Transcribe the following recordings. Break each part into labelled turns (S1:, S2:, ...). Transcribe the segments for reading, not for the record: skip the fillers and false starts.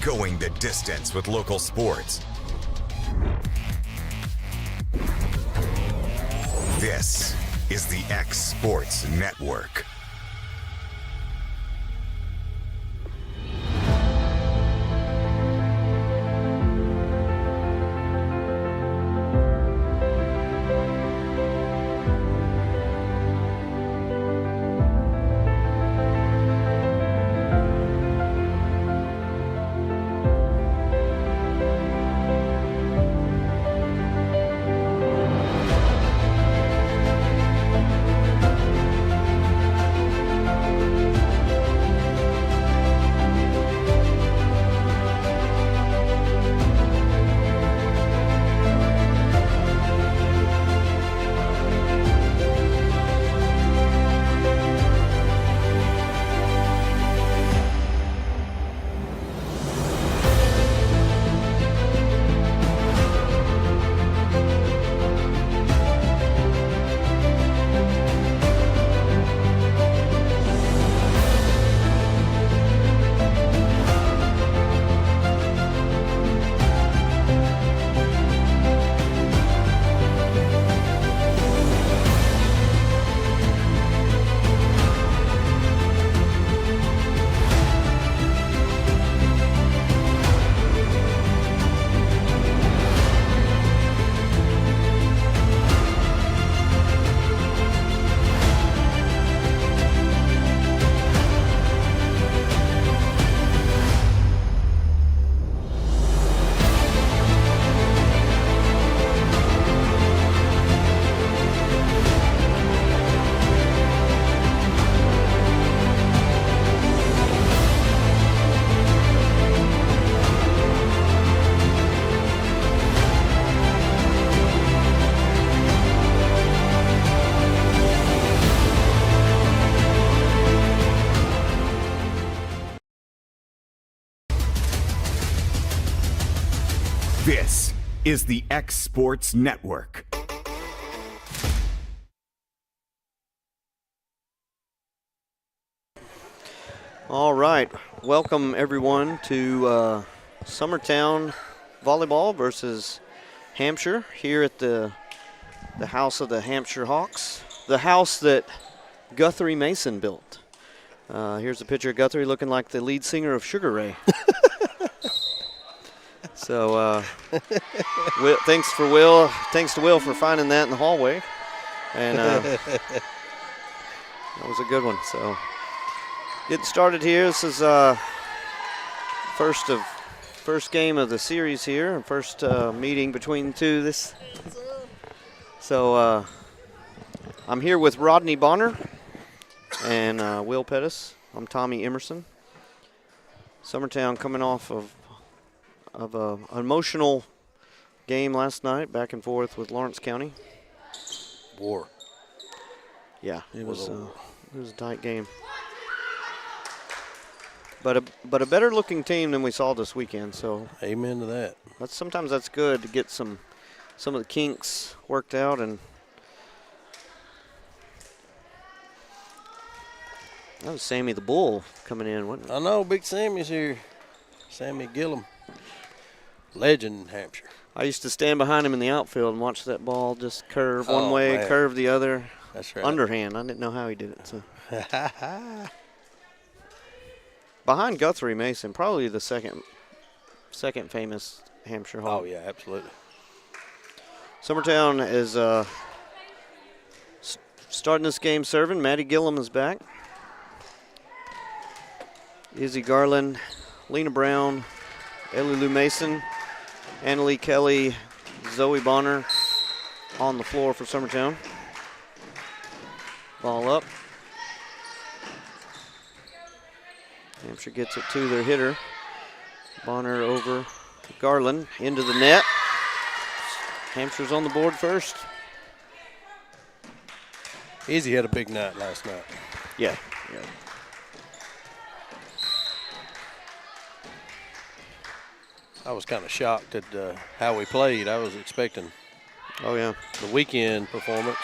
S1: going the distance with local sports. This is the X Sports Network. This is the X Sports Network.
S2: All right, welcome everyone to Summertown Volleyball versus Hampshire here at the house of the Hampshire Hawks, the house that Guthrie Mason built. Here's a picture of Guthrie looking like the lead singer of Sugar Ray. So thanks to Will for finding that in the hallway, and that was a good one. So getting started here. This is first game of the series here, first meeting between the two. So I'm here with Rodney Bonner and Will Pettis. I'm Tommy Emerson. Summertown coming off of an emotional game last night, back and forth with Lawrence County.
S3: War.
S2: Yeah, it was a tight game. But a better looking team than we saw this weekend. So
S3: amen to that.
S2: Sometimes that's good to get some of the kinks worked out. And that was Sammy the Bull coming in, wasn't it?
S3: I know, Big Sammy's here. Sammy Gillum. Legend in Hampshire.
S2: I used to stand behind him in the outfield and watch that ball just curve one way,
S3: man.
S2: curve the other.
S3: That's right.
S2: Underhand. I didn't know how he did it. So behind Guthrie Mason, probably the second famous Hampshire Hawk.
S3: Oh, yeah, absolutely.
S2: Summertown is starting this game serving. Maddie Gillum is back. Izzy Garland, Lena Brown, Elulu Mason, Annalie Kelly, Zoe Bonner on the floor for Summertown. Ball up. Hampshire gets it to their hitter. Bonner over Garland into the net. Hampshire's on the board first.
S3: Izzy had a big night last night.
S2: Yeah.
S3: I was kind of shocked at how we played. I was expecting
S2: the
S3: weekend performance.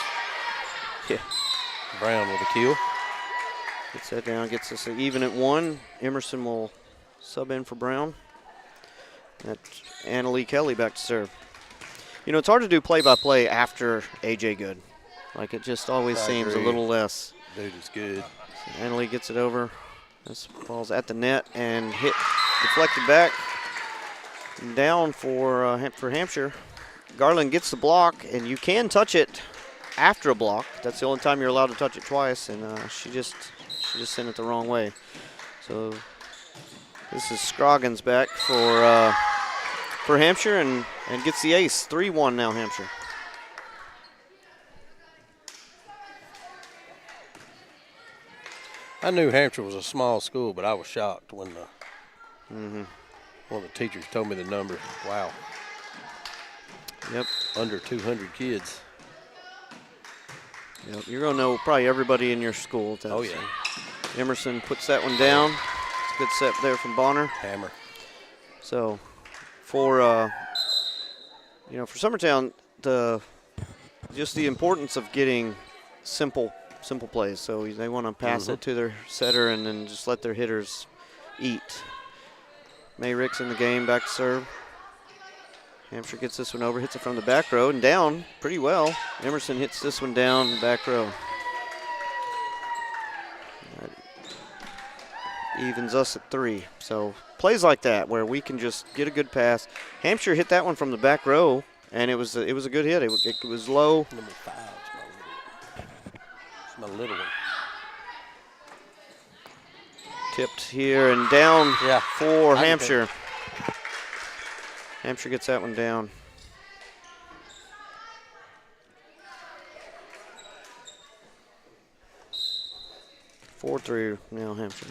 S2: Yeah.
S3: Brown with a kill.
S2: Gets that down, gets us even at 1. Emerson will sub in for Brown. That's Annalie Kelly back to serve. You know, it's hard to do play-by-play after A.J. Good. Like, it just always seems a little less.
S3: Dude is good.
S2: So Annalie gets it over. This ball's at the net and deflected back. Down for Hampshire. Garland gets the block, and you can touch it after a block. That's the only time you're allowed to touch it twice, and she just sent it the wrong way. So this is Scroggins back for Hampshire and gets the ace. 3-1 now, Hampshire.
S3: I knew Hampshire was a small school, but I was shocked when one of the teachers told me the number. Wow.
S2: Yep.
S3: Under 200 kids.
S2: Yep. You're going to know probably everybody in your school.
S3: Oh, yeah.
S2: Emerson puts that one down. It's a good set there from Bonner.
S3: Hammer.
S2: So for Summertown, just the importance of getting simple plays. So they want to pass it to their setter and then just let their hitters eat. Mayrick's in the game, back to serve. Hampshire gets this one over, hits it from the back row and down pretty well. Emerson hits this one down the back row. That evens us at 3. So plays like that where we can just get a good pass. Hampshire hit that one from the back row, and it was a good hit. It was low.
S3: Number 5 is my little one.
S2: Tipped here and down for Hampshire. Hampshire gets that one down. Four 3 now, Hampshire.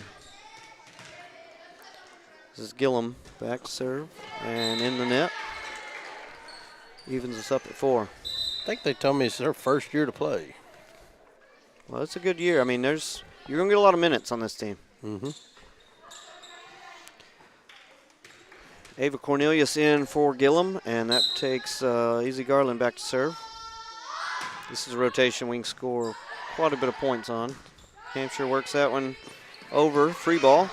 S2: This is Gillum back to serve and in the net. Evens us up at 4.
S3: I think they told me it's their first year to play.
S2: Well, it's a good year. I mean, you're going to get a lot of minutes on this team. Ava Cornelius in for Gillum, and that takes Easy Garland back to serve. This is a rotation we can score quite a bit of points on. Hampshire works that one over, free ball.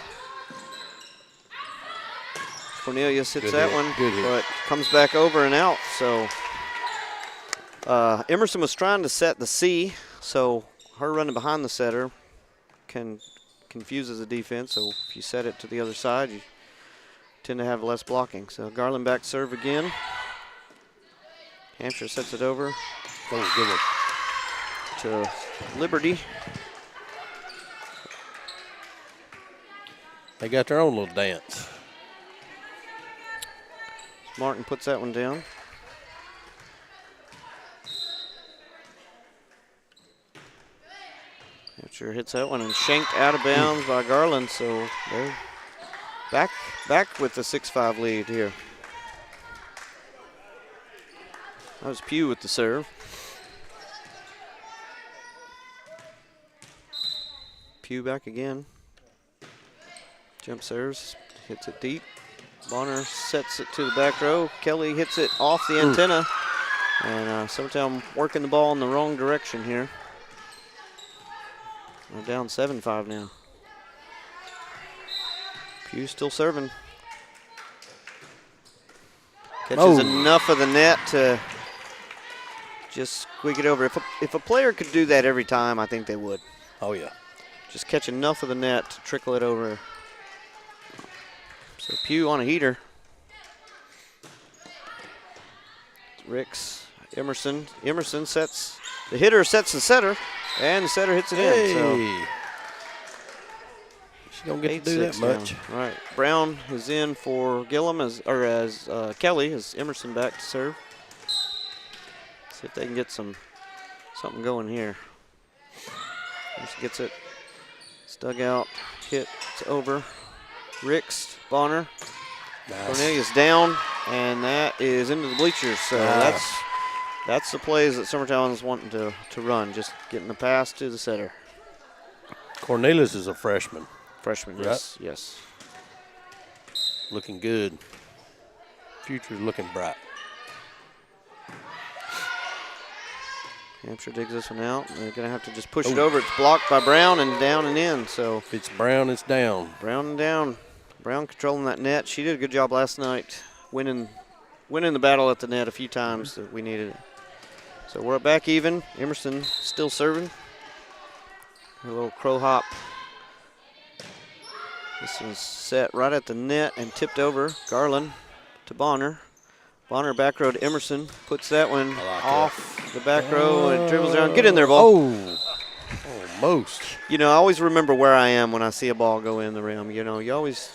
S2: Cornelius hits that one, but comes back over and out. So Emerson was trying to set the C, so her running behind the setter confuses the defense. So if you set it to the other side, you tend to have less blocking. So Garland back serve again. Hampshire sets it over.
S3: Oh, good one.
S2: To Liberty.
S3: They got their own little dance.
S2: Martin puts that one down. Hampshire hits that one and shanked out of bounds by Garland. So they're back with the 6-5 lead here. That was Pugh with the serve. Pugh back again. Jump serves, hits it deep. Bonner sets it to the back row. Kelly hits it off the antenna. And Summertown working the ball in the wrong direction here. We're down 7-5 now. Pugh still serving. Catches enough of the net to just squeak it over. If a player could do that every time, I think they would.
S3: Oh, yeah. Just
S2: catch enough of the net to trickle it over. So Pugh on a heater. Ricks, Emerson. Emerson sets, the hitter sets the setter, and the setter hits it in. So
S3: she don't get to do that much.
S2: Now. Right. Brown is in for Gillum as Kelly as Emerson back to serve. See if they can get something going here. Emerson gets it. It's dug out. Hit. It's over. Ricks, Bonner. Nice. Cornelius down, and that is into the bleachers. So that's the plays that Summertown is wanting to run, just getting the pass to the setter.
S3: Cornelius is a freshman.
S2: Freshman, yes, yes.
S3: Looking good. Future's looking bright.
S2: Hampshire digs this one out. They're going to have to just push it over. It's blocked by Brown and down and in. So
S3: if it's Brown, it's down.
S2: Brown and down. Brown controlling that net. She did a good job last night winning the battle at the net a few times that we needed it. So we're back even. Emerson still serving. A little crow hop. This one's set right at the net and tipped over. Garland to Bonner. Bonner back row to Emerson. Puts that one off the back row and dribbles down. Get in there, ball.
S3: Oh, almost.
S2: You know, I always remember where I am when I see a ball go in the rim. You know, just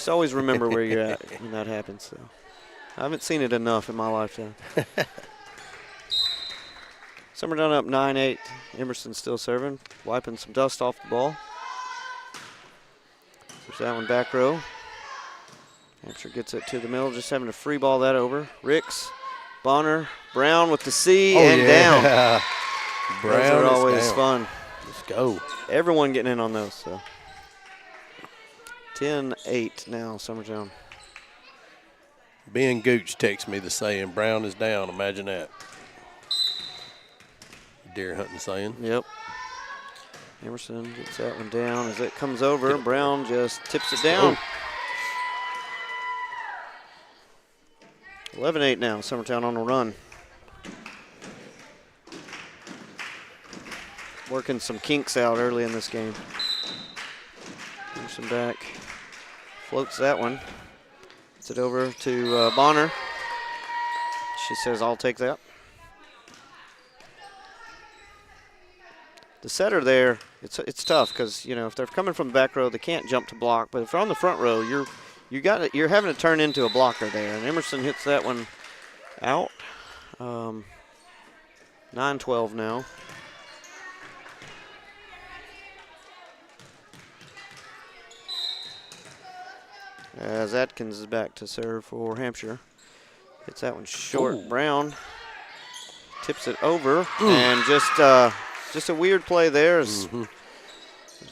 S2: always remember where you're at when that happens. So I haven't seen it enough in my lifetime. Summertown up 9-8. Emerson still serving, wiping some dust off the ball. There's that one back row. Hampshire gets it to the middle, just having to free ball that over. Ricks, Bonner, Brown with the C and down.
S3: Brown
S2: those are always
S3: down.
S2: fun.
S3: Let's go.
S2: Everyone getting in on those. So 10-8 now, Summertown.
S3: Ben Gooch texts me the saying, Brown is down. Imagine that. Deer hunting saying.
S2: Yep. Emerson gets that one down as it comes over. Brown just tips it down. 11-8 now, Summertown on a run. Working some kinks out early in this game. Emerson back. Floats that one. Gets it over to Bonner. She says, I'll take that. The setter there, it's tough because, you know, if they're coming from the back row, they can't jump to block. But if they're on the front row, you're having to turn into a blocker there. And Emerson hits that one out. 9-12 now. As Atkins is back to serve for Hampshire. Hits that one short.
S3: Ooh.
S2: Brown tips it over. And just a weird play there. It was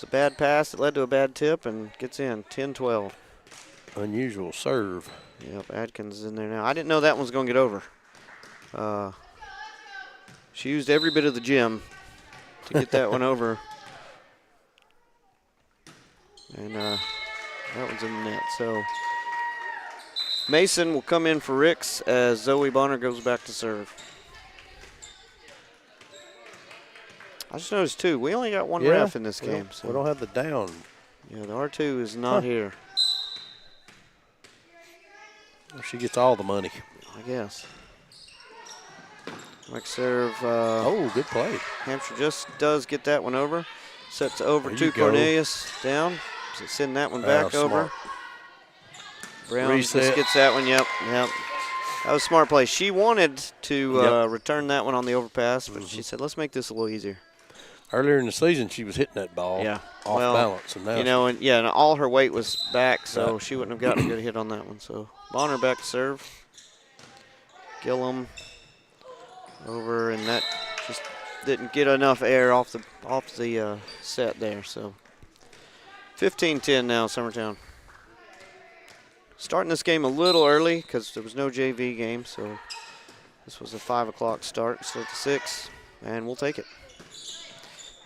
S2: a bad pass that led to a bad tip and gets in. 10-12.
S3: Unusual serve.
S2: Yep, Atkins is in there now. I didn't know that one was going to get over. She used every bit of the gym to get that one over. And that one's in the net. So Mason will come in for Ricks as Zoe Bonner goes back to serve. I just noticed, too, we only got one ref in this game. So
S3: we don't have the down.
S2: Yeah, the R2 is not here.
S3: She gets all the money.
S2: I guess. Mike serve.
S3: Good play.
S2: Hampshire just does get that one over. Sets over
S3: There
S2: to
S3: you go.
S2: Cornelius down. Send that one back over.
S3: Smart.
S2: Brown
S3: Reset.
S2: just gets that one. Yep. That was a smart play. She wanted to return that one on the overpass, but she said, let's make this a little easier.
S3: Earlier in the season, she was hitting that ball off balance. And now
S2: and all her weight was back, so she wouldn't have gotten a good hit on that one. So Bonner back to serve. Gillum over, and that just didn't get enough air off the set there. So 15-10 now, Summertown. Starting this game a little early because there was no JV game, so this was a 5 o'clock start. Still at 6, and we'll take it.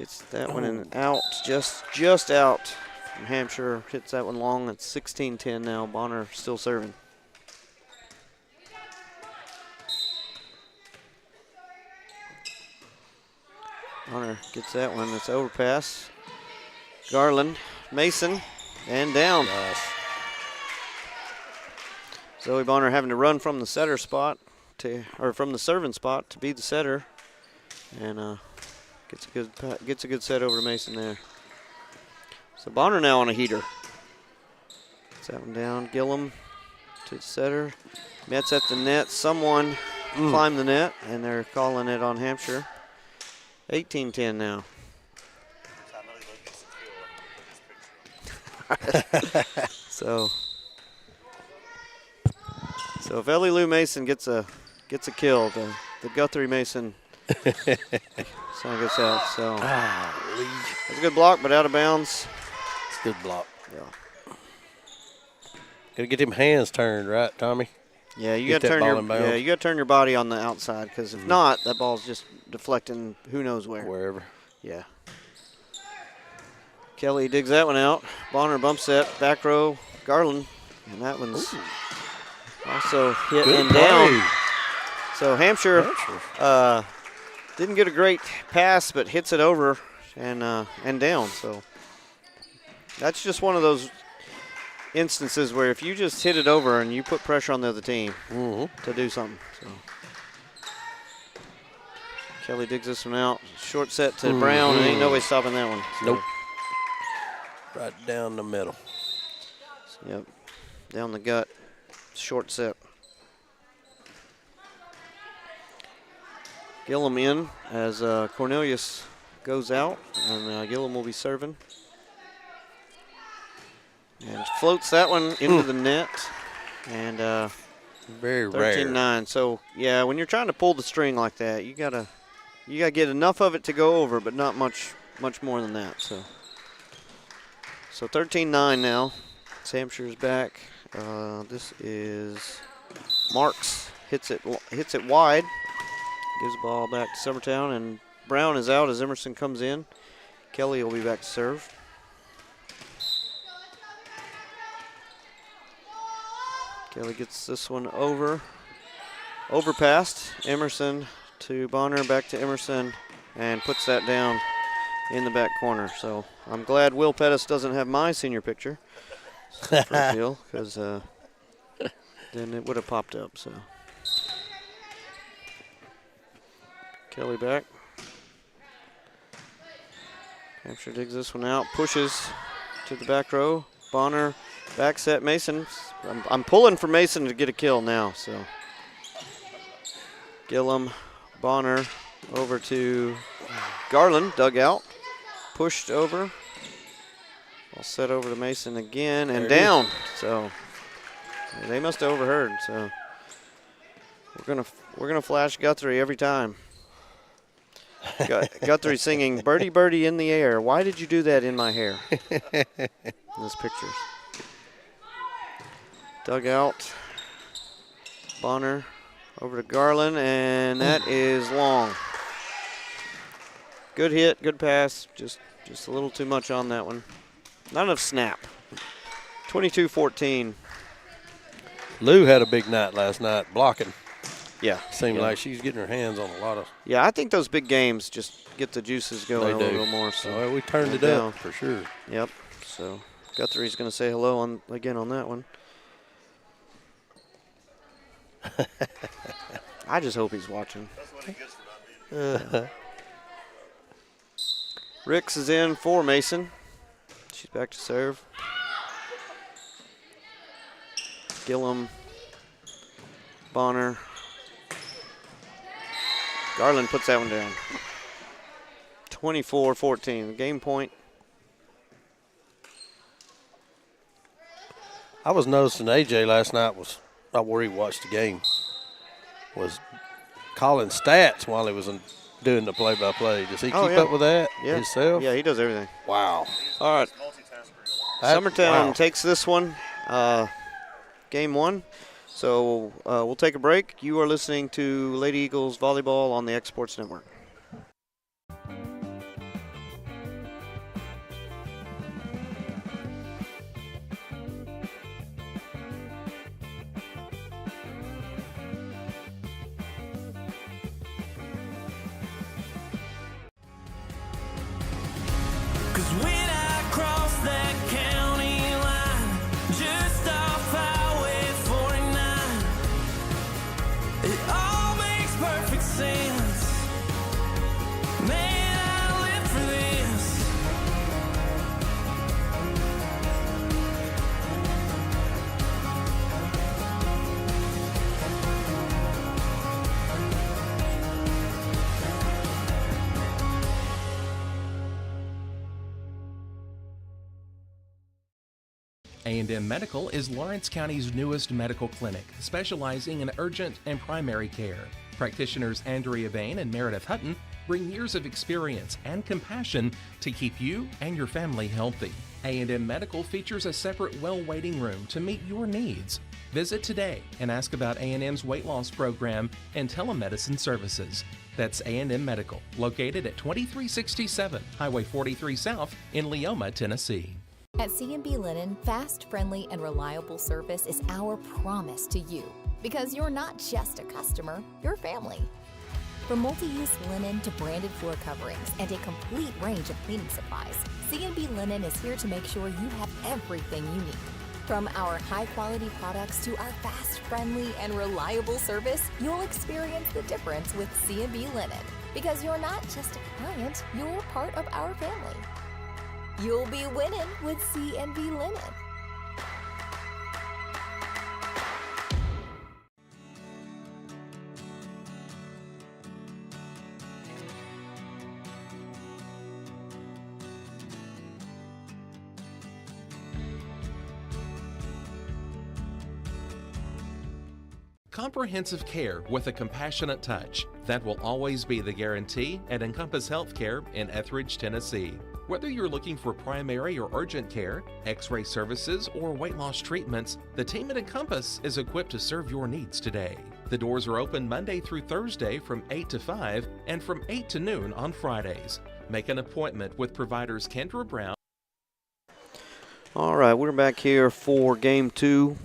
S2: It's that one and out, just out from Hampshire. Hits that one long. It's 16-10 now. Bonner still serving. Bonner gets that one. It's overpass. Garland, Mason, and down.
S3: Nice.
S2: Zoe Bonner having to run from the setter spot from the serving spot to be the setter, and gets a good set over to Mason there. So Bonner now on a heater. Gets that one down. Gillum to the setter. Met's at the net. Someone climbed the net, and they're calling it on Hampshire. 18-10 now. So if Ellie Lou Mason gets a kill, the Guthrie Mason son gets out. So that's a good block, but out of bounds.
S3: It's a good block.
S2: Yeah.
S3: Got to get them hands turned, right, Tommy?
S2: Yeah, you
S3: Get
S2: got to
S3: that
S2: turn
S3: ball
S2: your
S3: in bounds.
S2: you got to turn your body on the outside, because if not, that ball's just deflecting who knows where.
S3: Wherever.
S2: Yeah. Kelly digs that one out. Bonner bumps that back row. Garland, and that one's Also hit
S3: Good
S2: and
S3: play.
S2: down. So Hampshire didn't get a great pass, but hits it over and down. So that's just one of those instances where if you just hit it over and you put pressure on the other team to do something. So Kelly digs this one out. Short set to Brown, and ain't no way stopping that one. So.
S3: Nope. Right down the middle.
S2: Yep, down the gut. Short set. Gillum in as Cornelius goes out, and Gillum will be serving. And floats that one into the net. And
S3: very rare.
S2: 13-9. So yeah, when you're trying to pull the string like that, you gotta get enough of it to go over, but not much more than that. So 13-9 now. Hampshire's back. This is Marks hits it wide. Gives the ball back to Summertown, and Brown is out as Emerson comes in. Kelly will be back to serve. Kelly gets this one overpassed. Emerson to Bonner, back to Emerson, and puts that down in the back corner. So I'm glad Will Pettis doesn't have my senior picture for a deal, because then it would have popped up. So Kelly back. Hampshire digs this one out, pushes to the back row. Bonner, back set Mason. I'm pulling for Mason to get a kill now. So Gillum, Bonner over to Garland, dug out, pushed over. All set over to Mason again and down. So they must have overheard. So we're gonna flash Guthrie every time. Guthrie singing "Birdie Birdie in the Air." Why did you do that in my hair? Those pictures. Dug out. Bonner over to Garland, and that is long. Good hit, good pass. Just a little too much on that one. Not enough snap. 22-14.
S3: Lou had a big night last night blocking.
S2: Yeah.
S3: Seemed like she's getting her hands on a lot of.
S2: Yeah, I think those big games just get the juices going a little more. So
S3: we turned it up for sure.
S2: Yep. So Guthrie's going to say hello again on that one. I just hope he's watching. Ricks is in for Mason. She's back to serve. Gillum, Bonner. Garland puts that one down. 24-14, game point.
S3: I was noticing AJ last night was not where he watched the game. Was calling stats while he was doing the play-by-play. Does he keep up with that himself?
S2: Yeah, he does everything.
S3: Wow.
S2: All right. Summertown takes this one, game one. So we'll take a break. You are listening to Lady Eagles Volleyball on the X Sports Network.
S4: A&M Medical is Lawrence County's newest medical clinic, specializing in urgent and primary care. Practitioners Andrea Bain and Meredith Hutton bring years of experience and compassion to keep you and your family healthy. A&M Medical features a separate well waiting room to meet your needs. Visit today and ask about A&M's weight loss program and telemedicine services. That's A&M Medical, located at 2367 Highway 43 South in Leoma, Tennessee.
S5: At C&B Linen, fast, friendly, and reliable service is our promise to you. Because you're not just a customer, you're family. From multi-use linen to branded floor coverings and a complete range of cleaning supplies, C&B Linen is here to make sure you have everything you need. From our high-quality products to our fast, friendly, and reliable service, you'll experience the difference with C&B Linen. Because you're not just a client, you're part of our family. You'll be winning with C&B Linen.
S4: Comprehensive care with a compassionate touch. That will always be the guarantee at Encompass Healthcare in Etheridge, Tennessee. Whether you're looking for primary or urgent care, x-ray services, or weight loss treatments, the team at Encompass is equipped to serve your needs today. The doors are open Monday through Thursday from 8 to 5 and from 8 to noon on Fridays. Make an appointment with providers Kendra Brown.
S2: All right, we're back here for game 2.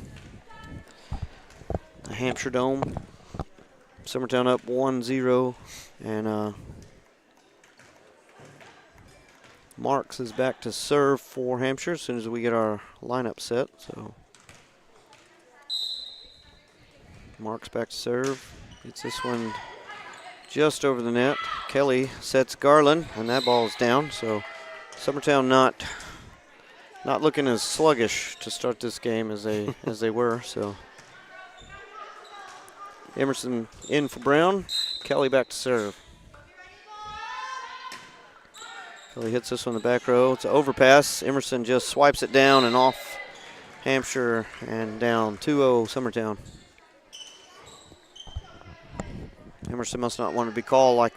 S2: The Hampshire Dome. Summertown up 1-0, and Marks is back to serve for Hampshire as soon as we get our lineup set. So Marks back to serve. Gets this one just over the net. Kelly sets Garland, and that ball is down. So Summertown not looking as sluggish to start this game as they were. So Emerson in for Brown. Kelly back to serve. Kelly hits this one in the back row. It's an overpass. Emerson just swipes it down and off Hampshire and down 2-0 Summertown. Emerson must not want to be called like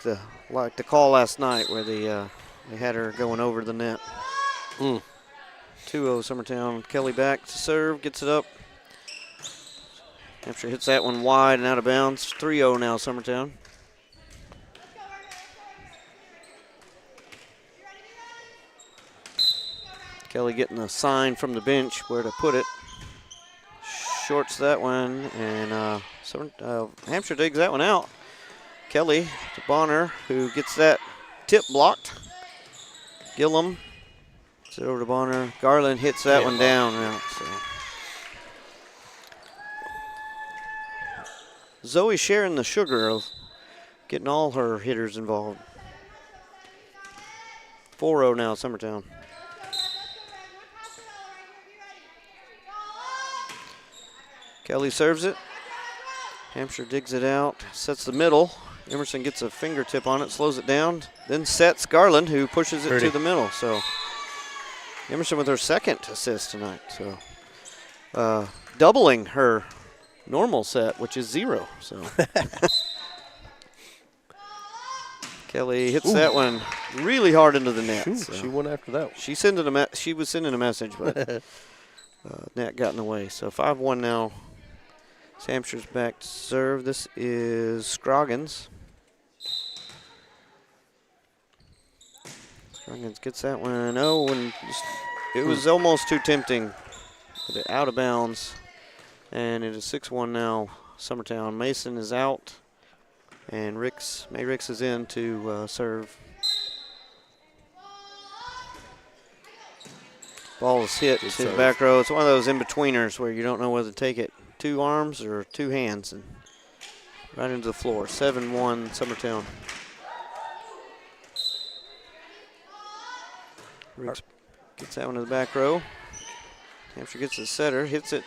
S2: the call last night where they had her going over the net. 2-0 Summertown. Kelly back to serve, gets it up. Hampshire hits that one wide and out of bounds. 3-0 now, Summertown. Kelly getting a sign from the bench where to put it. Shorts that one, and Hampshire digs that one out. Kelly to Bonner, who gets that tip blocked. Gillum gets it over to Bonner. Garland hits that one down. Out, so. Zoe sharing the sugar of getting all her hitters involved. 4-0 now, Summertown. Kelly serves it. Hampshire digs it out, sets the middle. Emerson gets a fingertip on it, slows it down, then sets Garland, who pushes it to the middle. So Emerson with her second assist tonight. So doubling her normal set, which is 0. So Kelly hits that one really hard into the net. So
S3: she went after that one.
S2: She was sending a message, but net got in the way. So 5-1 now. Hampshire's back to serve. This is Scroggins. Scroggins gets that one. Oh, and it was almost too tempting. But out of bounds. And it is 6-1 now, Summertown. Mason is out, and May Ricks is in to serve. Ball is hit to the back row. It's one of those in-betweeners where you don't know whether to take it 2 arms or 2 hands, and right into the floor. 7-1 Summertown. Ricks gets that one to the back row. Hampshire gets the setter, hits it.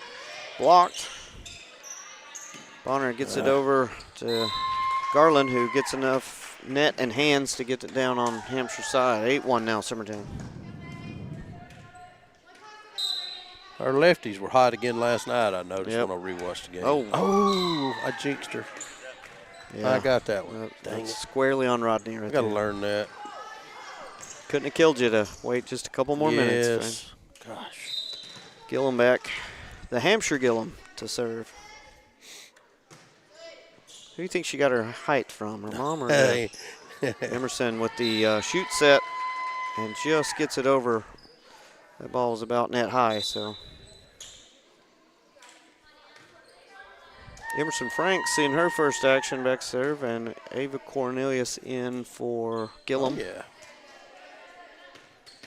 S2: Blocked. Bonner gets it over to Garland, who gets enough net and hands to get it down on Hampshire side. 8-1 now, Summertown.
S3: Our lefties were hot again last night, I noticed when I rewatched the game. Oh, I jinxed her. Yeah. I got that one. Dang it.
S2: Squarely on Rodney right there.
S3: Got to learn that.
S2: Couldn't have killed you to wait just a couple more minutes. Friend.
S3: Gosh.
S2: Gillum back. The Hampshire Gillum to serve. Who do you think she got her height from, her mom or dad? Emerson with the shoot set and just gets it over That ball was about net high, so. Emerson Franks seeing her first action back serve, and Ava Cornelius in for Gillum.
S3: Oh, yeah.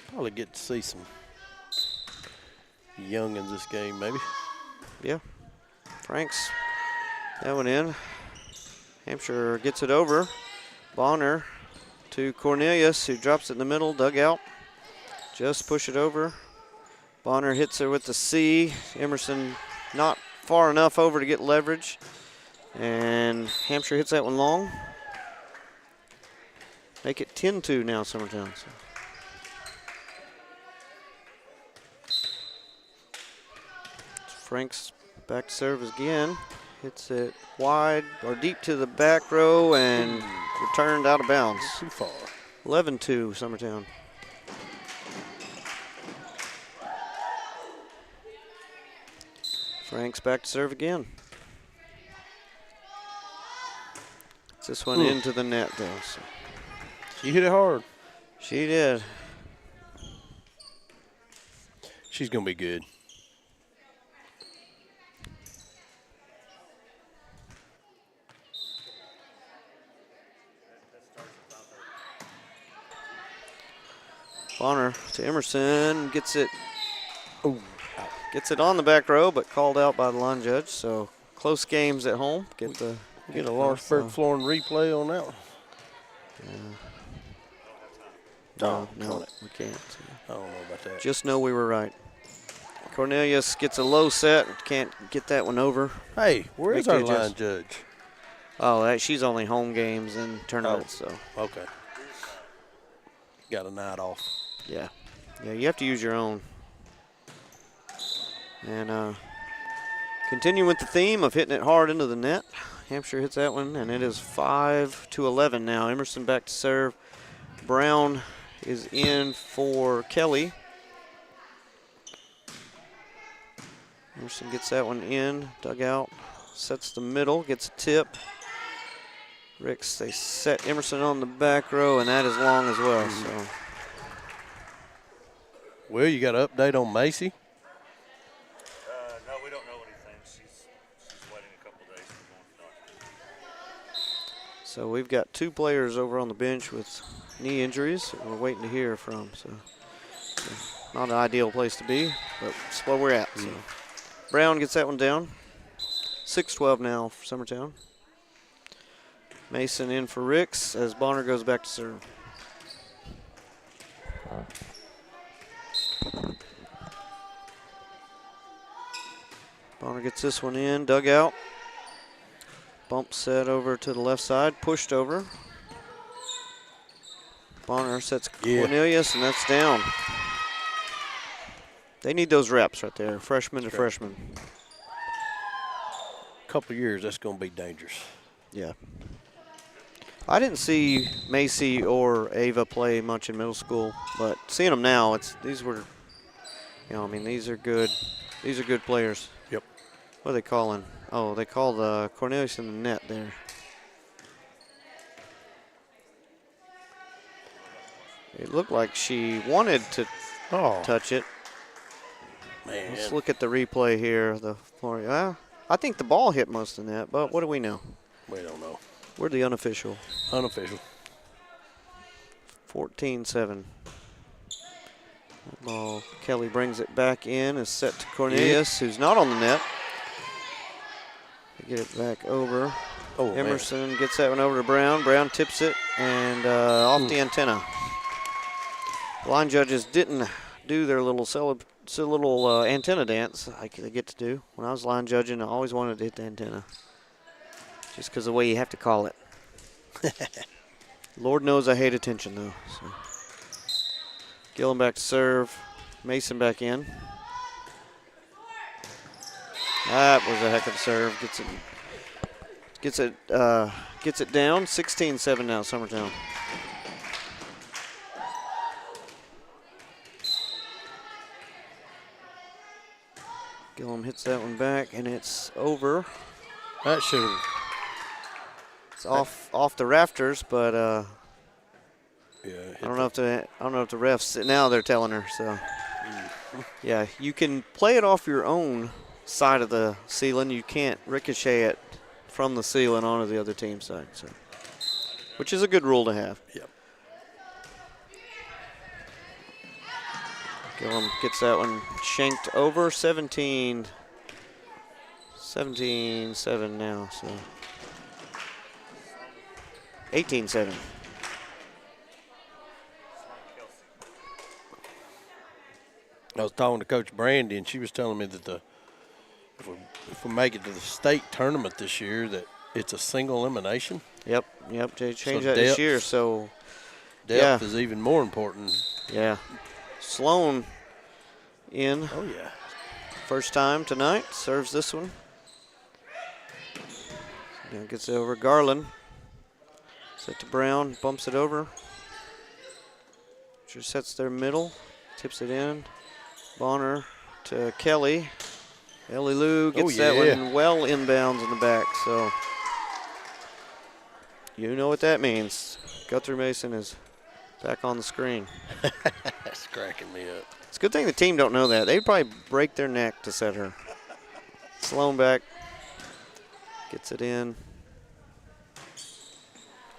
S3: Probably get to see some young in this game, maybe.
S2: Yeah. Franks, that one in. Hampshire gets it over. Bonner to Cornelius, who drops it in the middle, dugout. Just push it over. Bonner hits her with the C. Emerson not far enough over to get leverage. And Hampshire hits that one long. Make it 10-2 now, Summertown. So. Franks back to serve again. Hits it wide or deep to the back row and returned out of bounds.
S3: Too far.
S2: 11-2, Summertown. Franks back to serve again. It's this one into the net, though. So.
S3: She hit it hard.
S2: She did.
S3: She's going to be good.
S2: Bonner to Emerson, gets it on the back row, but called out by the line judge. So close games at home. Get
S3: a Lawrenceburg flooring replay on that one.
S2: No, we can't.
S3: I don't know about that.
S2: Just know we were right. Cornelius gets a low set, can't get that one over.
S3: Hey, where is our line judge?
S2: Oh, she's only home games and tournaments. So
S3: okay. Got a night off.
S2: Yeah, you have to use your own. And continue with the theme of hitting it hard into the net. Hampshire hits that one, and it is 5-11 now. Emerson back to serve. Brown is in for Kelly. Emerson gets that one in, dugout, sets the middle, gets a tip. Ricks, they set Emerson on the back row, and that is long as well. So.
S3: Well, you got an update on Macy?
S6: No, we don't know anything. She's waiting a couple days for going to doctor.
S2: So we've got 2 players over on the bench with knee injuries that we're waiting to hear from. So not an ideal place to be, but it's where we're at. So Brown gets that one down. 6-12 now for Summertown. Mason in for Ricks as Bonner goes back to serve. Bonner gets this one in, dugout. Bump set over to the left side, pushed over. Bonner sets Cornelius, and that's down. They need those reps right there, freshman to freshman.
S3: Couple years, that's going to be dangerous.
S2: Yeah. I didn't see Macy or Ava play much in middle school, but seeing them now, these are good. These are good players.
S3: Yep.
S2: What are they calling? Oh, they called Cornelius in the net there. It looked like she wanted to touch it.
S3: Man.
S2: Let's look at the replay here. I think the ball hit most of the net, but what do we know?
S3: We don't know.
S2: We're the unofficial.
S3: Unofficial.
S2: 14-7. Ball. Kelly brings it back in. Is set to Cornelius, who's not on the net. They get it back over.
S3: Oh,
S2: Emerson gets that one over to Brown. Brown tips it and off the antenna. Line judges didn't do their little antenna dance like they get to do. When I was line judging, I always wanted to hit the antenna. Just because of the way you have to call it. Lord knows I hate attention, though. So. Gillum back to serve. Mason back in. That was a heck of a serve. Gets it down. 16-7 now, Summertown. Gillum hits that one back, and it's over.
S3: That should have.
S2: It's off the rafters, but
S3: yeah.
S2: I don't know if the refs now they're telling her. So Yeah, you can play it off your own side of the ceiling. You can't ricochet it from the ceiling onto the other team's side, so which is a good rule to have.
S3: Yep.
S2: Gillum gets that one shanked over. 17-7 now, so 18-7.
S3: I was talking to Coach Brandy, and she was telling me that if we make it to the state tournament this year, that it's a single elimination.
S2: Yep. They changed that this year, so
S3: depth is even more important.
S2: Yeah. Sloan in.
S3: Oh, yeah.
S2: First time tonight. Serves this one. Now gets it over. Garland. Set to Brown. Bumps it over. Just sets their middle. Tips it in. Bonner to Kelly. Ellie Lou gets that one well inbounds in the back. So you know what that means. Guthrie Mason is back on the screen.
S3: That's cracking me up.
S2: It's a good thing the team don't know that. They'd probably break their neck to set her. Sloan back. Gets it in.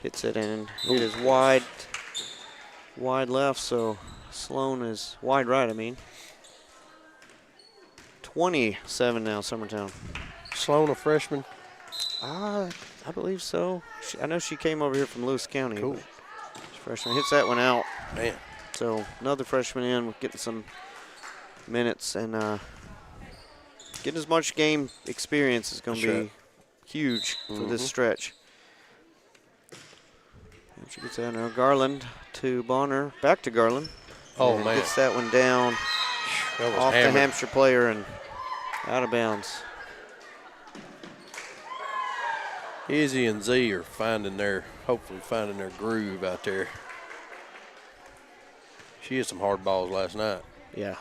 S2: Hits it in. It is wide left, so Sloan is wide right, I mean. 27 now, Summertown.
S3: Sloan, a freshman?
S2: I believe so. I know she came over here from Lewis County.
S3: Cool.
S2: Freshman hits that one out.
S3: Man.
S2: So another freshman in, getting some minutes, and getting as much game experience is going to be huge for this stretch. And she gets out now. Garland to Bonner. Back to Garland.
S3: Oh,
S2: and
S3: man.
S2: Gets that one down off the Hampshire player and out of bounds.
S3: Izzy and Z are hopefully finding their groove out there. She hit some hard balls last night.
S2: Yeah.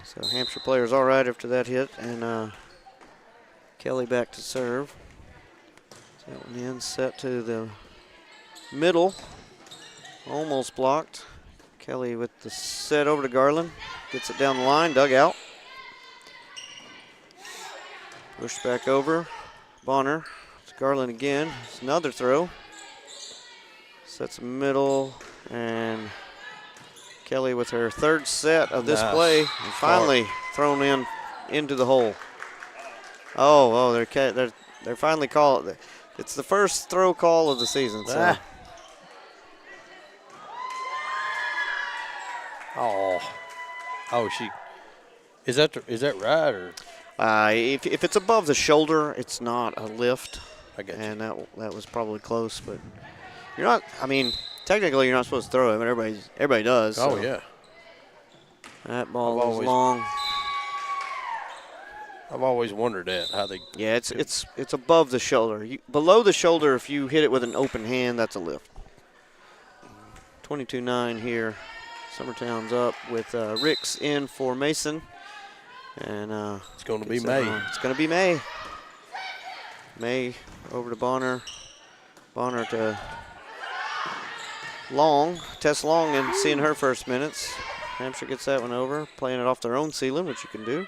S2: So Hampshire player's all right after that hit, and Kelly back to serve. That one in, set to the middle, almost blocked. Kelly with the set over to Garland, gets it down the line, dug out. Pushed back over, Bonner, it's Garland again, it's another throw. Sets middle, and Kelly with her third set of this play, and finally thrown into the hole. Oh, they're finally calling it. It's the first throw call of the season. So.
S3: Is that right or?
S2: If it's above the shoulder, it's not a lift.
S3: I got you.
S2: And that was probably close, but you're not. I mean, technically you're not supposed to throw it, but everybody does.
S3: Oh
S2: so.
S3: yeah.
S2: That ball was long.
S3: I've always wondered that how they.
S2: Yeah, it's above the shoulder. Below the shoulder, if you hit it with an open hand, that's a lift. 22-9 here. Summertown's up with Ricks in for Mason, and
S3: it's going to be May.
S2: It's going to be May. May over to Bonner. Bonner to Long. Tess Long and seeing her first minutes. Hampshire gets that one over, playing it off their own ceiling, which you can do.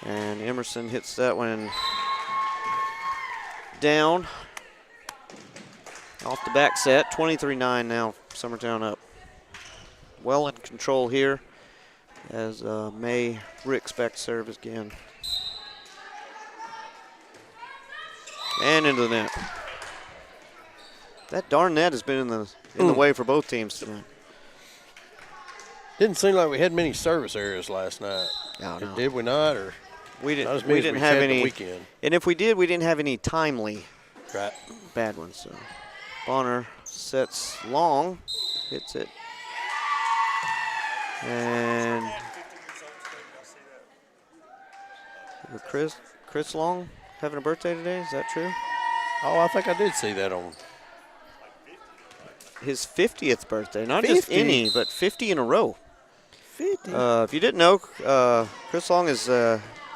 S2: And Emerson hits that one down off the back set. 23-9 now, Summertown up. Well in control here as May Ricks back to serve again. And into the net. That darn net has been in the way for both teams tonight.
S3: Didn't seem like we had many service areas last night.
S2: No.
S3: Did we not? Or
S2: we didn't have any.
S3: Weekend.
S2: And if we did, we didn't have any timely
S3: bad
S2: ones. So Bonner sets Long, hits it. And Chris Long having a birthday today, is that true?
S3: Oh, I think I did see that on.
S2: His 50th birthday, not
S3: 50?
S2: just any, but 50 in a row.
S3: 50?
S2: If you didn't know, Chris Long is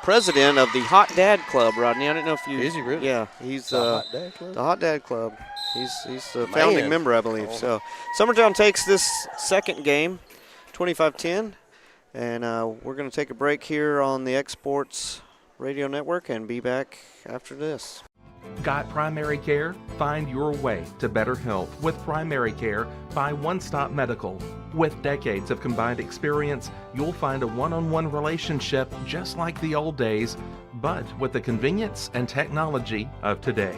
S2: president of the Hot Dad Club, Rodney. I didn't know if you.
S3: Is he really?
S2: Yeah, he's
S3: the Hot Dad Club.
S2: The Hot Dad Club. He's the founding member, I believe. So Summertown takes this second game. 25-10. And we're going to take a break here on the X-Sports Radio Network and be back after this.
S4: Got primary care? Find your way to better health with Primary Care by One Stop Medical. With decades of combined experience, you'll find a one-on-one relationship just like the old days, but with the convenience and technology of today.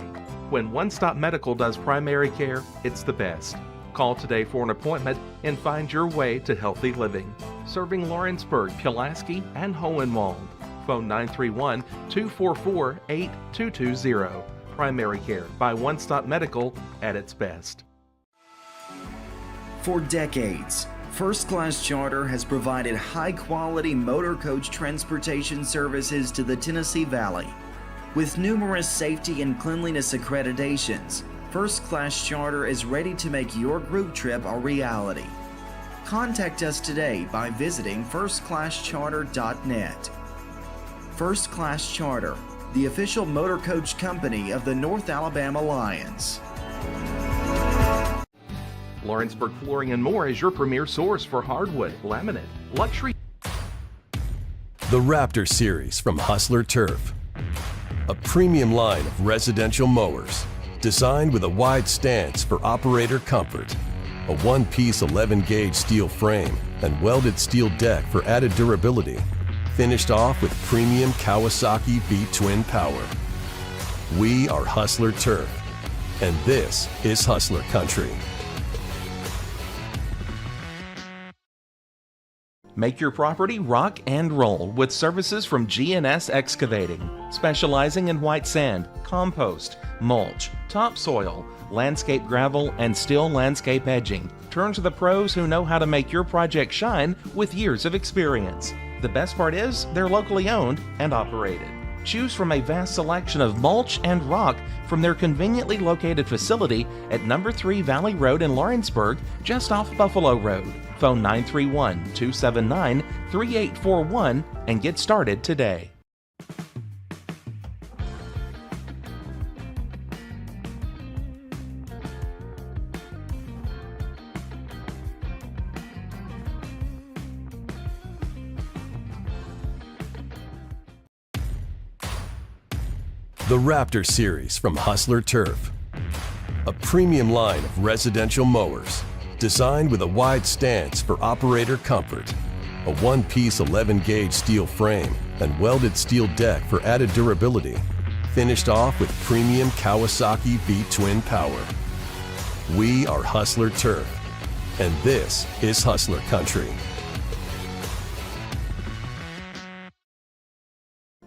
S4: When One Stop Medical does primary care, it's the best. Call today for an appointment and find your way to healthy living. Serving Lawrenceburg, Pulaski, and Hohenwald. Phone 931-244-8220. Primary Care by One Stop Medical at its best.
S7: For decades, First Class Charter has provided high-quality motor coach transportation services to the Tennessee Valley. With numerous safety and cleanliness accreditations, First Class Charter is ready to make your group trip a reality. Contact us today by visiting firstclasscharter.net. First Class Charter, the official motor coach company of the North Alabama Lions.
S4: Lawrenceburg Flooring and More is your premier source for hardwood, laminate, luxury.
S8: The Raptor Series from Hustler Turf. A premium line of residential mowers designed with a wide stance for operator comfort. A one-piece 11-gauge steel frame and welded steel deck for added durability. Finished off with premium Kawasaki V-twin power. We are Hustler Turf, and this is Hustler Country.
S4: Make your property rock and roll with services from G&S Excavating, specializing in white sand, compost, mulch, topsoil, landscape gravel, and steel landscape edging. Turn to the pros who know how to make your project shine with years of experience. The best part is they're locally owned and operated. Choose from a vast selection of mulch and rock from their conveniently located facility at number 3 Valley Road in Lawrenceburg, just off Buffalo Road. Phone 931-279-3841 and get started today.
S8: The Raptor Series from Hustler Turf. A premium line of residential mowers designed with a wide stance for operator comfort. A one-piece 11-gauge steel frame and welded steel deck for added durability. Finished off with premium Kawasaki V-twin power. We are Hustler Turf, and this is Hustler Country.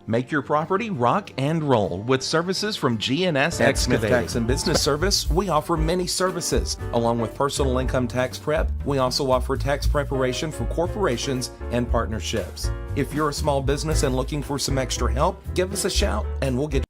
S4: Make your property rock and roll with services from G&S Excavating. Tax and Business Service, we offer many services. Along with personal income tax prep, we also offer tax preparation for corporations and partnerships. If you're a small business and looking for some extra help, give us a shout and we'll get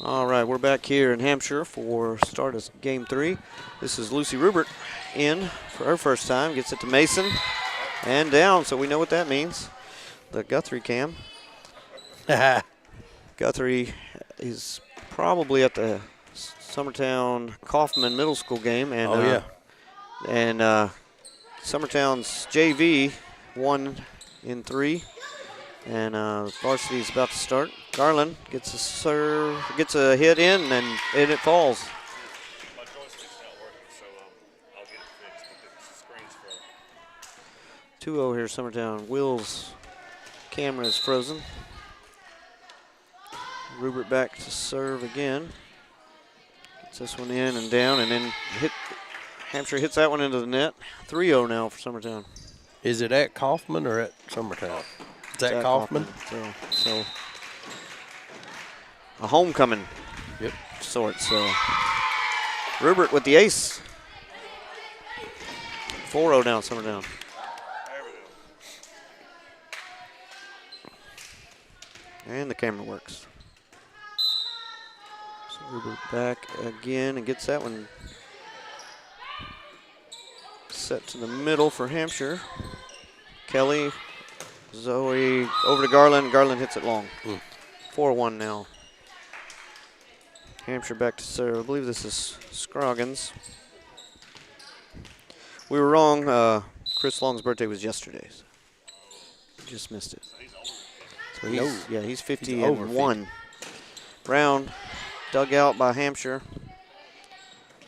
S2: All right, we're back here in Hampshire for start of Game 3. This is Lucy Rubert in for her first time. Gets it to Mason and down, so we know what that means. The Guthrie cam. Guthrie is probably at the Summertown Kaufman Middle School game. And, and Summertown's JV won in 3. And varsity is about to start. Garland gets a serve, gets a hit in, and it falls.
S6: My joystick's not working, so I'll get it fixed, but the screen's frozen.
S2: 2-0 here, Summertown. Will's camera is frozen. Rubert back to serve again. Gets this one in and down, and then Hampshire hits that one into the net. 3-0 now for Summertown.
S3: Is it at Kaufman or at Summertown? Is that Kaufman?
S2: So a homecoming
S3: Yep.
S2: sort. So Rubert with the ace. 4-0 down, Summertown. And the camera works. So Rubert back again and gets that one set to the middle for Hampshire. Kelly Zoe over to Garland. Garland hits it long. 4-1 now. Hampshire back to serve. I believe this is Scroggins. We were wrong. Chris Long's birthday was yesterday. So just missed it. So he's 50-1. Brown dug out by Hampshire.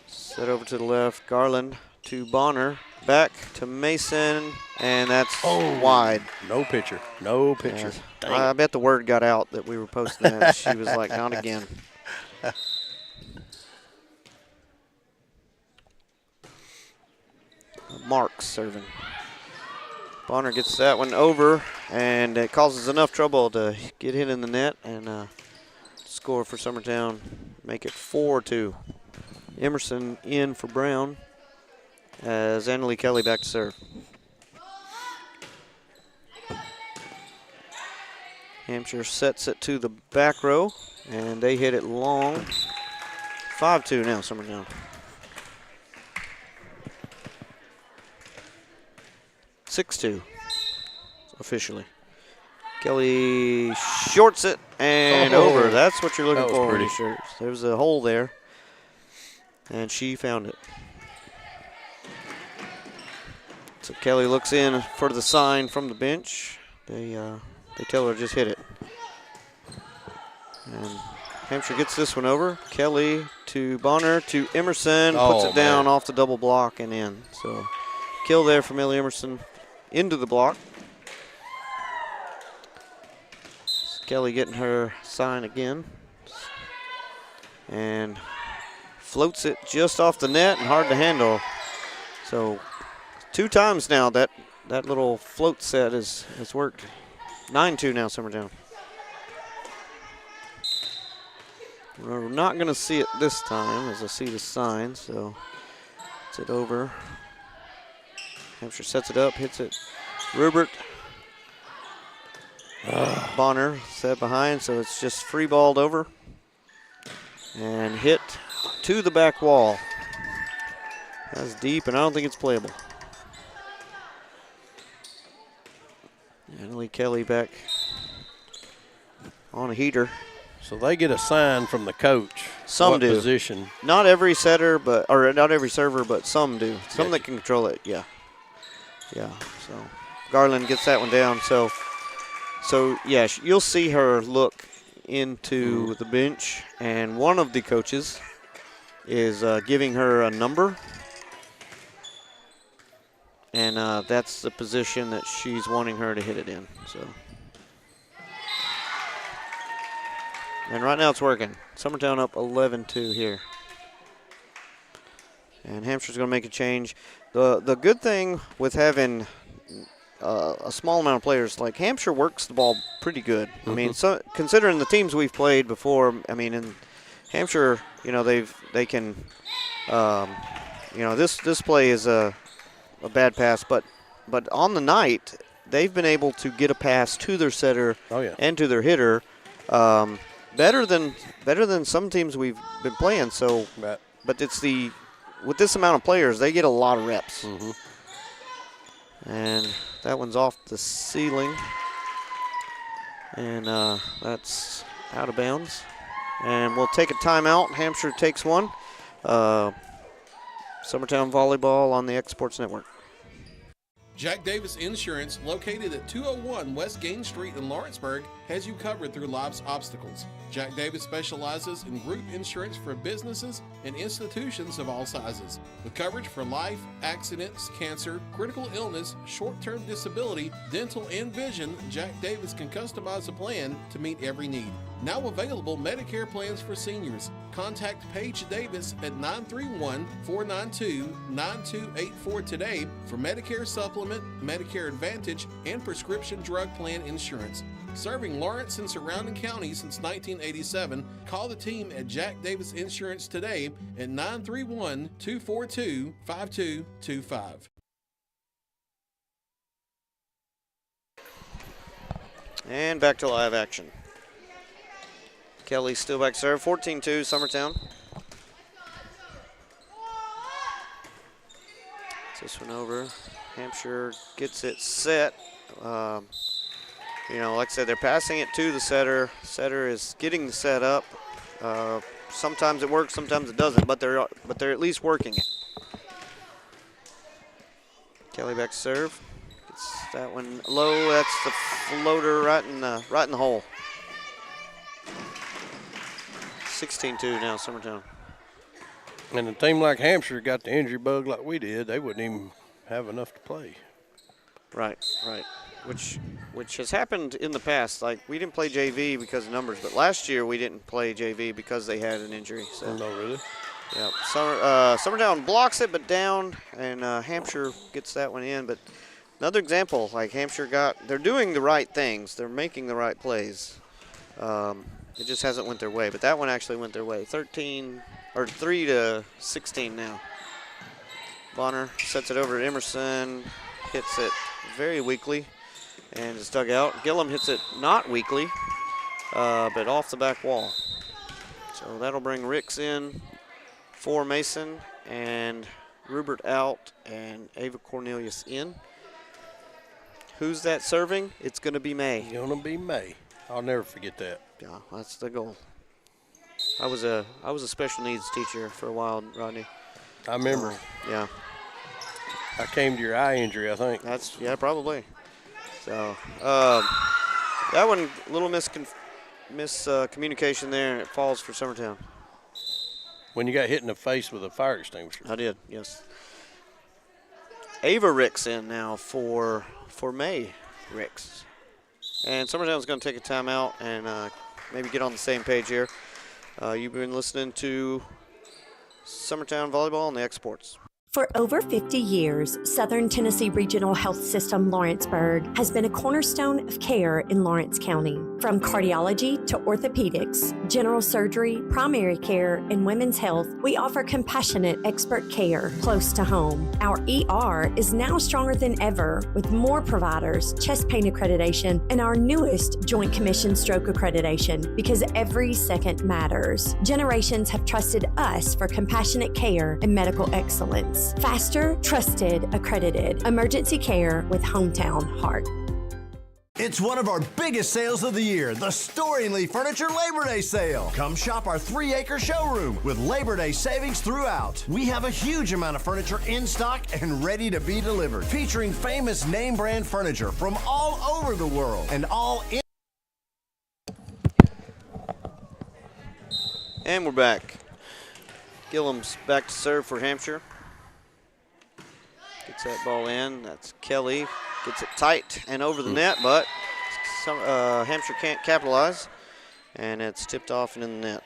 S2: Set over to the left. Garland to Bonner. Back to Mason, and that's wide.
S3: No pitcher. No pitcher.
S2: I bet the word got out that we were posting that. She was like, not again. Mark serving. Bonner gets that one over, and it causes enough trouble to get hit in the net and score for Summertown. Make it 4-2. Emerson in for Brown as Annalie Kelly back to serve. Hampshire sets it to the back row, and they hit it long. 5-2 now, Summertown. (6-2) officially. Kelly shorts it and over. That's what you're looking for.
S3: Pretty.
S2: There's a hole there, and she found it. So Kelly looks in for the sign from the bench. They tell her just hit it. And Hampshire gets this one over. Kelly to Bonner to Emerson. Puts it down off the double block and in. So kill there from Millie Emerson into the block. Kelly getting her sign again. And floats it just off the net and hard to handle. So 2 times now that little float set has worked. 9-2 now, Summertown. We're not going to see it this time as I see the sign, so it's it over. Hampshire sets it up, hits it. Rubert. Bonner set behind, so it's just free balled over. And hit to the back wall. That's deep, and I don't think it's playable. Annalie Kelly back on a heater.
S3: So they get a sign from the coach.
S2: Some
S3: what
S2: do.
S3: Position.
S2: Not every setter, or not every server, but some do. Some that can control it, yeah. Yeah, so Garland gets that one down. So yeah, you'll see her look into the bench, and one of the coaches is giving her a number. And that's the position that she's wanting her to hit it in. So, and right now it's working. Summertown up 11-2 here. And Hampshire's going to make a change. The good thing with having a small amount of players, like Hampshire works the ball pretty good. I mean, so considering the teams we've played before, I mean, in Hampshire, they can, this play is a bad pass, but on the night they've been able to get a pass to their setter and to their hitter better than some teams we've been playing. So, but it's with this amount of players, they get a lot of reps. And that one's off the ceiling, and that's out of bounds. And we'll take a timeout. Hampshire takes one. Summertown Volleyball on the X Sports Network.
S4: Jack Davis Insurance, located at 201 West Gain Street in Lawrenceburg, has you covered through life's obstacles. Jack Davis specializes in group insurance for businesses and institutions of all sizes. With coverage for life, accidents, cancer, critical illness, short-term disability, dental, and vision, Jack Davis can customize a plan to meet every need. Now available Medicare plans for seniors. Contact Paige Davis at 931-492-9284 today for Medicare Supplement, Medicare Advantage, and prescription drug plan insurance. Serving Lawrence and surrounding counties since 1987, call the team at Jack Davis Insurance today at 931-242-5225.
S2: And back to live action. Kelly still back serve, 14-2 Summertown. This one over. Hampshire gets it set. You know, like I said, they're passing it to the setter. Setter is getting the set up. Sometimes it works, sometimes it doesn't, but they're at least working it. Kelly back to serve. Gets that one low. That's the floater right in the hole. 16-2 now, Summertown.
S3: And a team like Hampshire got the injury bug like we did, they wouldn't even have enough to play.
S2: Right. Which has happened in the past. Like, we didn't play JV because of numbers, but last year we didn't play JV because they had an injury. So.
S3: Oh, no, really?
S2: Yeah. Summertown blocks it, but down, and Hampshire gets that one in. But another example, like Hampshire they're doing the right things. They're making the right plays. It just hasn't went their way, but that one actually went their way. 3-16 now. Bonner sets it over to Emerson, hits it very weakly, and it's dug out. Gillum hits it not weakly, but off the back wall. So that'll bring Ricks in for Mason, and Rupert out, and Ava Cornelius in. Who's that serving? It's going to be May.
S3: Going to be May. I'll never forget that.
S2: Yeah, that's the goal. I was a special needs teacher for a while, Rodney.
S3: I remember.
S2: Yeah.
S3: I came to your eye injury, I think.
S2: Yeah, probably. So that one, a little miscommunication there, and it falls for Summertown.
S3: When you got hit in the face with a fire extinguisher.
S2: I did, yes. Ava Ricks in now for May Ricks. And Summertown's going to take a timeout and maybe get on the same page here. You've been listening to Summertown Volleyball on the X-Sports.
S9: For over 50 years, Southern Tennessee Regional Health System Lawrenceburg has been a cornerstone of care in Lawrence County. From cardiology to orthopedics, general surgery, primary care, and women's health, we offer compassionate expert care close to home. Our ER is now stronger than ever with more providers, chest pain accreditation, and our newest Joint Commission stroke accreditation because every second matters. Generations have trusted us for compassionate care and medical excellence. Faster, trusted, accredited emergency care with hometown heart.
S10: It's one of our biggest sales of the year, the Storingly Furniture Labor Day Sale. Come shop our 3-acre showroom with Labor Day savings throughout. We have a huge amount of furniture in stock and ready to be delivered, featuring famous name brand furniture from all over the world and all in.
S2: And we're back. Gillum's back to serve for Hampshire. Gets that ball in. That's Kelly. Gets it tight and over the net, but Hampshire can't capitalize, and it's tipped off and in the net.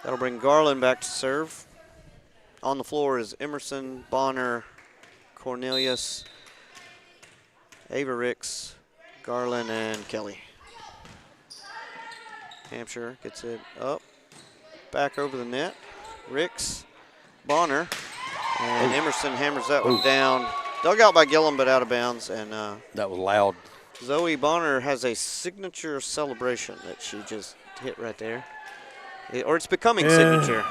S2: That'll bring Garland back to serve. On the floor is Emerson, Bonner, Cornelius, Ava Ricks, Garland, and Kelly. Hampshire gets it up, back over the net. Ricks, Bonner, and Emerson hammers that one down. Dug out by Gillum, but out of bounds. And
S3: that was loud.
S2: Zoe Bonner has a signature celebration that she just hit right there. Or it's becoming signature.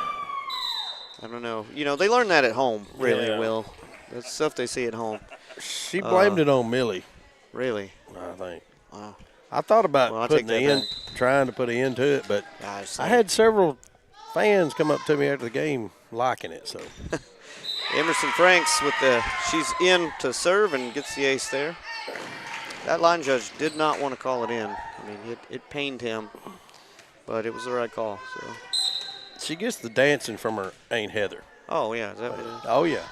S2: I don't know. You know, they learn that at home, really, Will. That's stuff they see at home.
S3: She blamed it on Millie.
S2: Really?
S3: I think.
S2: Wow.
S3: I thought about trying to put an end to it, but I had several fans come up to me after the game liking it. So
S2: Emerson Franks she's in to serve and gets the ace there. That line judge did not want to call it in. I mean, it pained him, but it was the right call. So
S3: she gets the dancing from her Aunt Heather.
S2: Oh yeah, is that what it is?
S3: Oh yeah.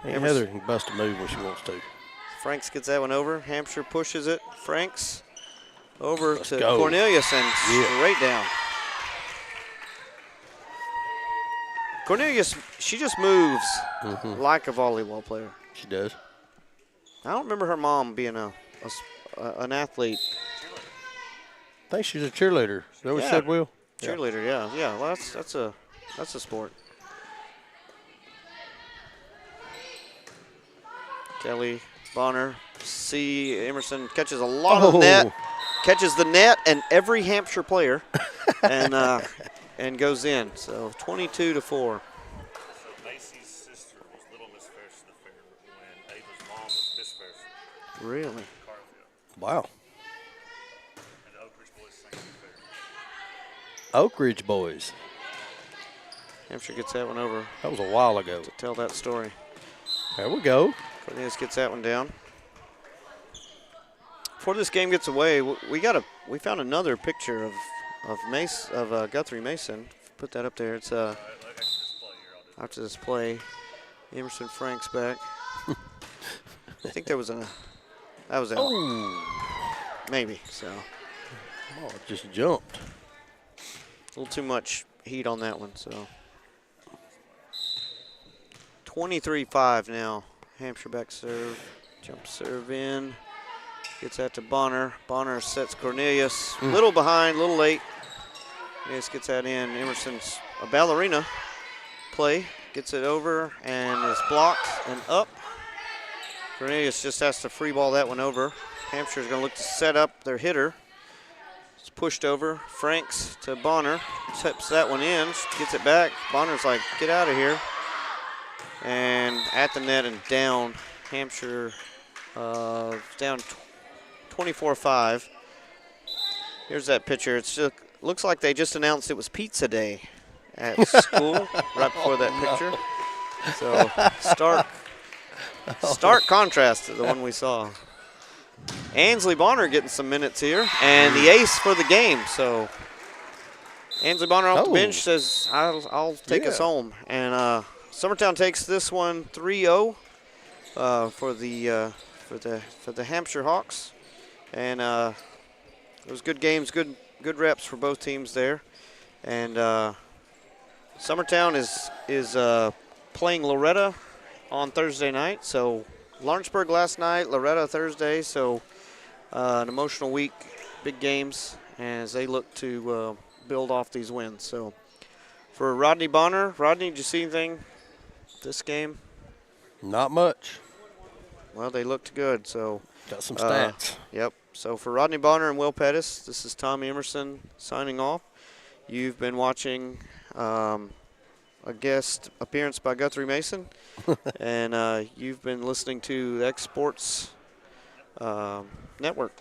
S3: Aunt Heather can bust a move when she wants to.
S2: Franks gets that one over. Hampshire pushes it. Franks over to Cornelius and straight down. Cornelius, she just moves like a volleyball player.
S3: She does.
S2: I don't remember her mom being an athlete.
S3: I think she's a cheerleader. Is that what you said, Will?
S2: Cheerleader, yeah. Well, that's a sport. Kelly, Bonner, Emerson catches a lot of net, catches the net and every Hampshire player, and goes in. So 22-4.
S6: So Macy's sister was Little Miss Ferris the fair when Ava's mom was Miss Ferris.
S2: Really?
S3: Wow.
S6: And the Oak Ridge boys sang fair.
S3: Oak Ridge boys.
S2: Hampshire gets that one over.
S3: That was a while ago.
S2: To tell that story.
S3: There we go.
S2: Cornelius gets that one down. Before this game gets away, we found another picture of Guthrie Mason. Put that up there. It's after this play, Emerson Frank's back. I think that was out.
S3: Oh.
S2: Maybe so.
S3: Oh, it just jumped.
S2: A little too much heat on that one. So 23-5 now. Hampshire back serve, jump serve in. Gets that to Bonner. Bonner sets Cornelius. Little behind, little late. Cornelius gets that in. Emerson's a ballerina play. Gets it over and is blocked and up. Cornelius just has to free ball that one over. Hampshire's going to look to set up their hitter. It's pushed over. Franks to Bonner. Tips that one in. Gets it back. Bonner's like, get out of here. And at the net and down. Hampshire down 24-5. Here's that picture. It looks like they just announced it was pizza day at school right before that picture. So stark contrast to the one we saw. Ansley Bonner getting some minutes here, and the ace for the game. So Ansley Bonner off the bench says, "I'll take us home." And Summertown takes this one 3-0 for the Hampshire Hawks. And it was good games, good reps for both teams there. And Summertown is playing Loretta on Thursday night. So Lawrenceburg last night, Loretta Thursday. So an emotional week, big games as they look to build off these wins. So for Rodney Bonner, Rodney, did you see anything this game?
S3: Not much.
S2: Well, they looked good. So
S3: got some stats.
S2: Yep. So for Rodney Bonner and Will Pettis, this is Tommy Emerson signing off. You've been watching a guest appearance by Guthrie Mason, and you've been listening to the X Sports Network.